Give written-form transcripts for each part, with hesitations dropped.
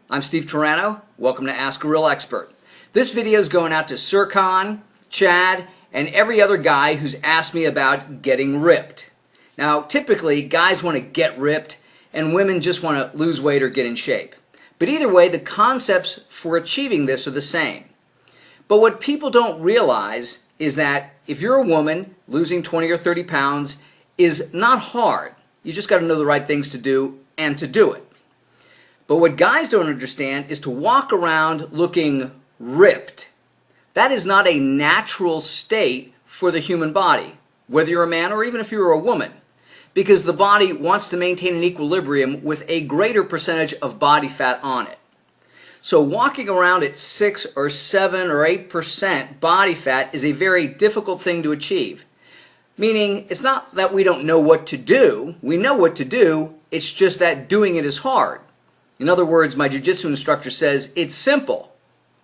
I'm Steve Turano. Welcome to Ask a Real Expert. This video is going out to Sircon, Chad, and every other guy who's asked me about getting ripped. Now, typically, guys want to get ripped, and women just want to lose weight or get in shape. But either way, the concepts for achieving this are the same. But what people don't realize is that if you're a woman, losing 20 or 30 pounds is not hard. You just got to know the right things to do and to do it. But what guys don't understand is to walk around looking ripped. That is not a natural state for the human body, whether you're a man or even if you're a woman, because the body wants to maintain an equilibrium with a greater percentage of body fat on it. So walking around at 6 or 7 or 8% body fat is a very difficult thing to achieve. Meaning, it's not that we don't know what to do. We know what to do. It's just that doing it is hard. In other words, my jiu-jitsu instructor says, it's simple.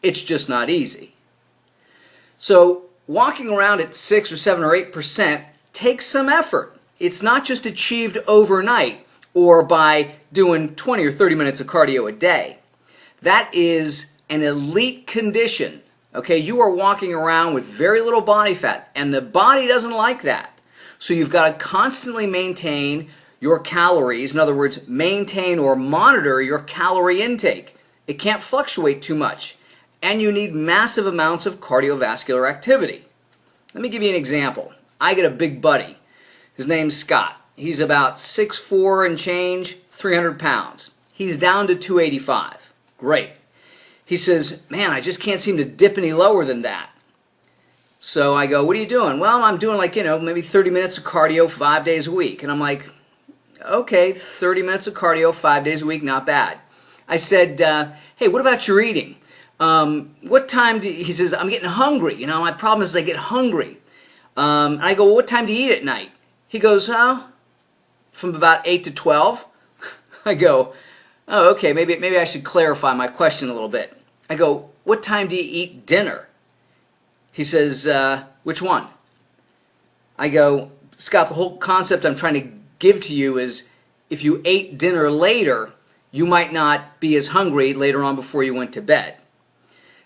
It's just not easy. So walking around at 6 or 7 or 8% takes some effort. It's not just achieved overnight or by doing 20 or 30 minutes of cardio a day. That is an elite condition. Okay, you are walking around with very little body fat, and the body doesn't like that. So you've got to constantly maintain your calories. In other words, maintain or monitor your calorie intake. It can't fluctuate too much. And you need massive amounts of cardiovascular activity. Let me give you an example. I get a big buddy. His name's Scott. He's about 6'4" and change, 300 pounds. He's down to 285. Great. He says, man, I just can't seem to dip any lower than that. So I go, what are you doing? Well, I'm doing maybe 30 minutes of cardio 5 days a week. And I'm like, okay, 30 minutes of cardio 5 days a week, not bad. I said, hey, what about your eating? What time do you, he says, I'm getting hungry. My problem is I get hungry. And I go, well, what time do you eat at night? He goes, oh, from about 8 to 12. I go, oh, okay, maybe I should clarify my question a little bit. I go, what time do you eat dinner? He says, which one? I go, Scott, the whole concept I'm trying to give to you is if you ate dinner later, you might not be as hungry later on before you went to bed.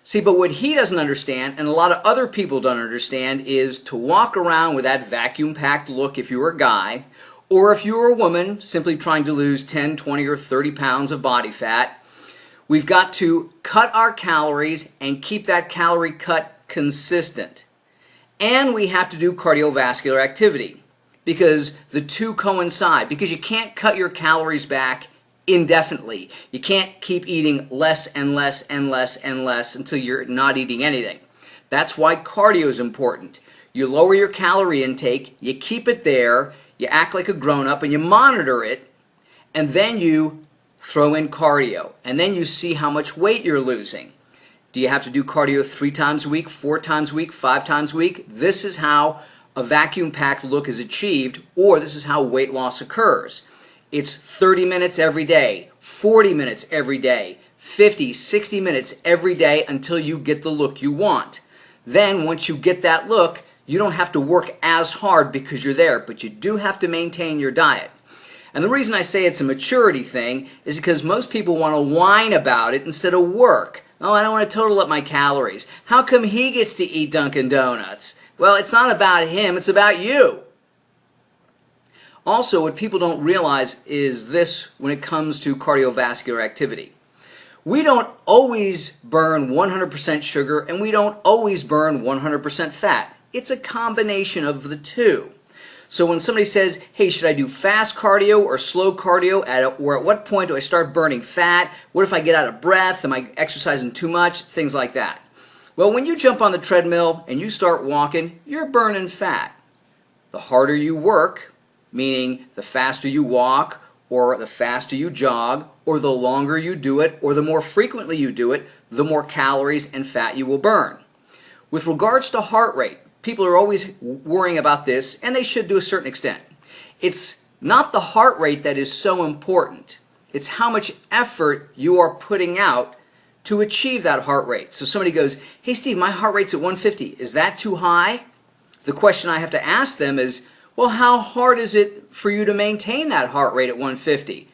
See, but what he doesn't understand, and a lot of other people don't understand, is to walk around with that vacuum-packed look if you're a guy, or if you're a woman simply trying to lose 10, 20, or 30 pounds of body fat. We've got to cut our calories and keep that calorie cut consistent. And we have to do cardiovascular activity because the two coincide. Because you can't cut your calories back indefinitely. You can't keep eating less and less and less and less until you're not eating anything. That's why cardio is important. You lower your calorie intake, you keep it there, you act like a grown-up and you monitor it, and then you throw in cardio. And then you see how much weight you're losing. Do you have to do cardio 3 times a week, 4 times a week, 5 times a week? This is how a vacuum-packed look is achieved, or this is how weight loss occurs. It's 30 minutes every day, 40 minutes every day, 50, 60 minutes every day until you get the look you want. Then once you get that look, you don't have to work as hard because you're there, but you do have to maintain your diet. And the reason I say it's a maturity thing is because most people want to whine about it instead of work. Oh, I don't want to total up my calories. How come he gets to eat Dunkin' Donuts? Well, it's not about him, it's about you. Also, what people don't realize is this when it comes to cardiovascular activity. We don't always burn 100% sugar and we don't always burn 100% fat. It's a combination of the two. So when somebody says, hey, should I do fast cardio or slow cardio? Or at what point do I start burning fat? What if I get out of breath? Am I exercising too much? Things like that. Well, when you jump on the treadmill and you start walking, you're burning fat. The harder you work, meaning the faster you walk or the faster you jog or the longer you do it or the more frequently you do it, the more calories and fat you will burn. With regards to heart rate, people are always worrying about this, and they should to a certain extent. It's not the heart rate that is so important. It's how much effort you are putting out to achieve that heart rate. So somebody goes, hey Steve, my heart rate's at 150. Is that too high? The question I have to ask them is, well, how hard is it for you to maintain that heart rate at 150?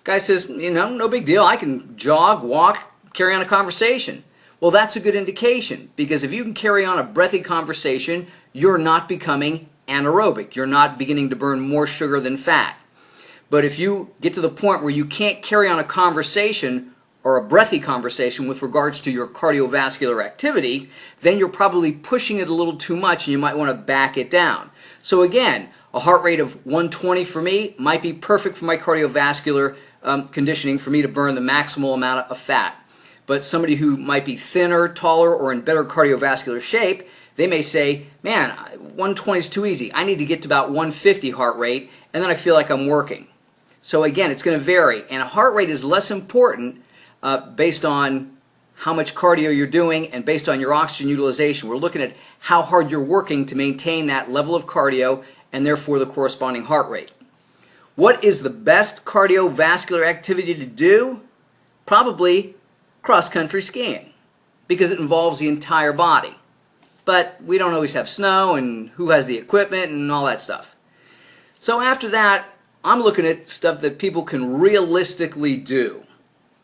Guy says, no big deal. I can jog, walk, carry on a conversation. Well, that's a good indication, because if you can carry on a breathy conversation, you're not becoming anaerobic. You're not beginning to burn more sugar than fat. But if you get to the point where you can't carry on a conversation or a breathy conversation with regards to your cardiovascular activity, then you're probably pushing it a little too much and you might want to back it down. So again, a heart rate of 120 for me might be perfect for my cardiovascular conditioning for me to burn the maximal amount of fat. But somebody who might be thinner, taller, or in better cardiovascular shape, they may say, man, 120 is too easy. I need to get to about 150 heart rate, and then I feel like I'm working. So again, it's going to vary. And a heart rate is less important based on how much cardio you're doing and based on your oxygen utilization. We're looking at how hard you're working to maintain that level of cardio and therefore the corresponding heart rate. What is the best cardiovascular activity to do? Probably cross-country skiing, because it involves the entire body. But we don't always have snow, and who has the equipment and all that stuff. So after that, I'm looking at stuff that people can realistically do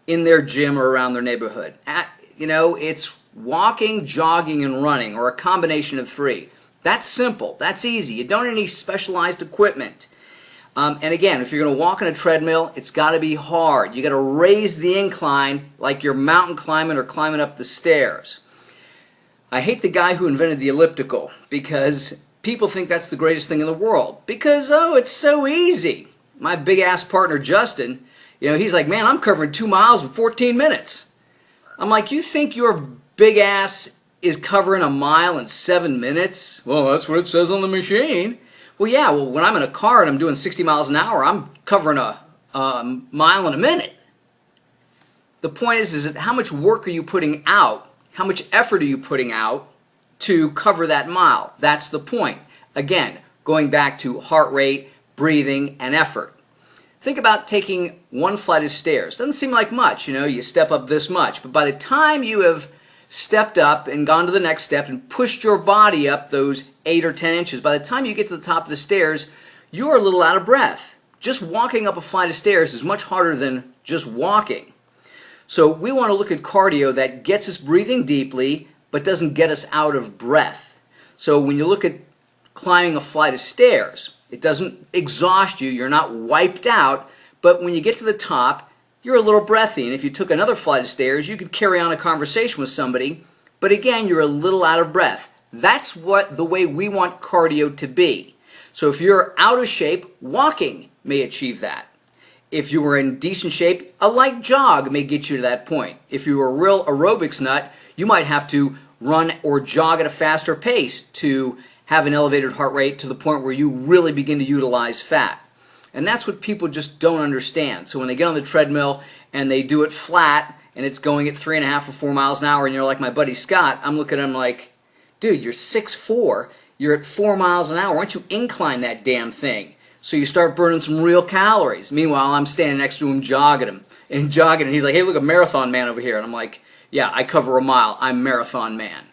in their gym or around their neighborhood. It's walking, jogging, and running, or a combination of three. That's simple. That's easy. You don't need any specialized equipment. And again, if you're going to walk on a treadmill, it's got to be hard. You got to raise the incline like you're mountain climbing or climbing up the stairs. I hate the guy who invented the elliptical, because people think that's the greatest thing in the world. Because, it's so easy. My big-ass partner, Justin, he's like, man, I'm covering 2 miles in 14 minutes. I'm like, you think your big ass is covering a mile in 7 minutes? Well, that's what it says on the machine. Well, yeah, when I'm in a car and I'm doing 60 miles an hour, I'm covering a mile in a minute. The point is that how much work are you putting out? How much effort are you putting out to cover that mile? That's the point. Again, going back to heart rate, breathing, and effort. Think about taking one flight of stairs. Doesn't seem like much, you step up this much. But by the time you have stepped up and gone to the next step and pushed your body up those 8 or 10 inches, by the time you get to the top of the stairs, you're a little out of breath. Just walking up a flight of stairs is much harder than just walking. So we want to look at cardio that gets us breathing deeply but doesn't get us out of breath. So when you look at climbing a flight of stairs, it doesn't exhaust you, you're not wiped out, but when you get to the top, you're a little breathy. And if you took another flight of stairs, you could carry on a conversation with somebody, but again, you're a little out of breath. That's the way we want cardio to be. So if you're out of shape, walking may achieve that. If you were in decent shape, a light jog may get you to that point. If you were a real aerobics nut, you might have to run or jog at a faster pace to have an elevated heart rate to the point where you really begin to utilize fat. And that's what people just don't understand. So when they get on the treadmill and they do it flat and it's going at 3.5 or 4 miles an hour and you're like my buddy Scott, I'm looking at him like, dude, you're 6'4", you're at 4 miles an hour. Why don't you incline that damn thing? So you start burning some real calories. Meanwhile, I'm standing next to him jogging him. And he's like, hey, look, a marathon man over here. And I'm like, yeah, I cover a mile. I'm marathon man.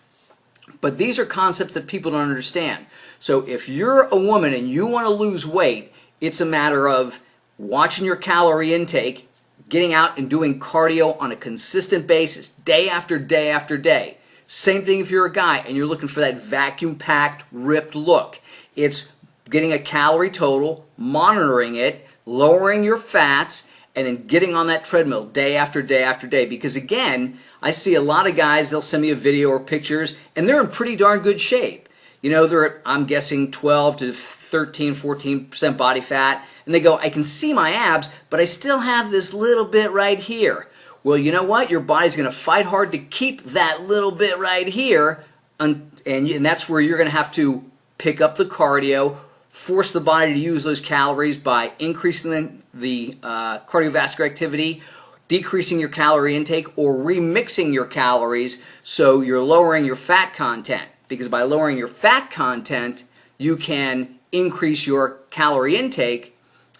But these are concepts that people don't understand. So if you're a woman and you want to lose weight, it's a matter of watching your calorie intake, getting out and doing cardio on a consistent basis, day after day after day. Same thing if you're a guy and you're looking for that vacuum-packed, ripped look. It's getting a calorie total, monitoring it, lowering your fats, and then getting on that treadmill day after day after day. Because again, I see a lot of guys, they'll send me a video or pictures, and they're in pretty darn good shape. They're at, I'm guessing, 12 to 13, 14% body fat, and they go, I can see my abs, but I still have this little bit right here. Well, you know what? Your body's going to fight hard to keep that little bit right here, and that's where you're going to have to pick up the cardio, force the body to use those calories by increasing the cardiovascular activity, decreasing your calorie intake, or remixing your calories so you're lowering your fat content. Because by lowering your fat content, you can increase your calorie intake.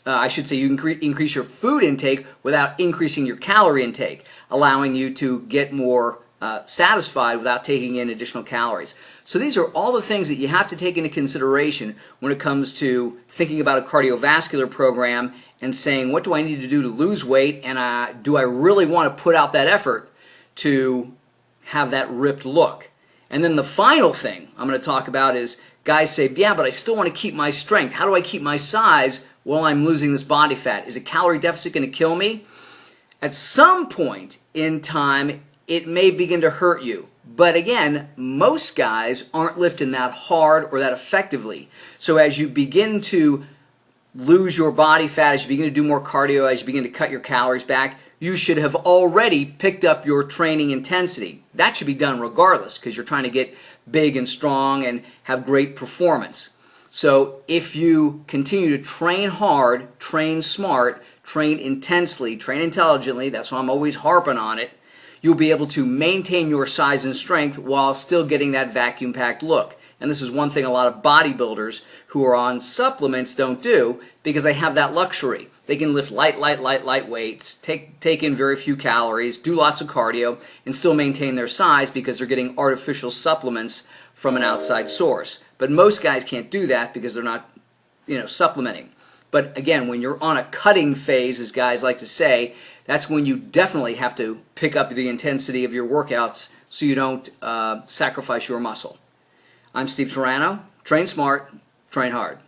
You can increase your food intake without increasing your calorie intake, allowing you to get more satisfied without taking in additional calories. So these are all the things that you have to take into consideration when it comes to thinking about a cardiovascular program and saying, what do I need to do to lose weight, and do I really want to put out that effort to have that ripped look? And then the final thing I'm going to talk about is guys say, yeah, but I still want to keep my strength. How do I keep my size while I'm losing this body fat? Is a calorie deficit going to kill me? At some point in time, it may begin to hurt you. But again, most guys aren't lifting that hard or that effectively. So as you begin to lose your body fat, as you begin to do more cardio, as you begin to cut your calories back, you should have already picked up your training intensity. That should be done regardless because you're trying to get big and strong and have great performance. So if you continue to train hard, train smart, train intensely, train intelligently, that's why I'm always harping on it, you'll be able to maintain your size and strength while still getting that vacuum-packed look. And this is one thing a lot of bodybuilders who are on supplements don't do because they have that luxury. They can lift light weights, take in very few calories, do lots of cardio, and still maintain their size because they're getting artificial supplements from an outside source. But most guys can't do that because they're not, supplementing. But again, when you're on a cutting phase, as guys like to say, that's when you definitely have to pick up the intensity of your workouts so you don't sacrifice your muscle. I'm Steve Turano. Train smart, train hard.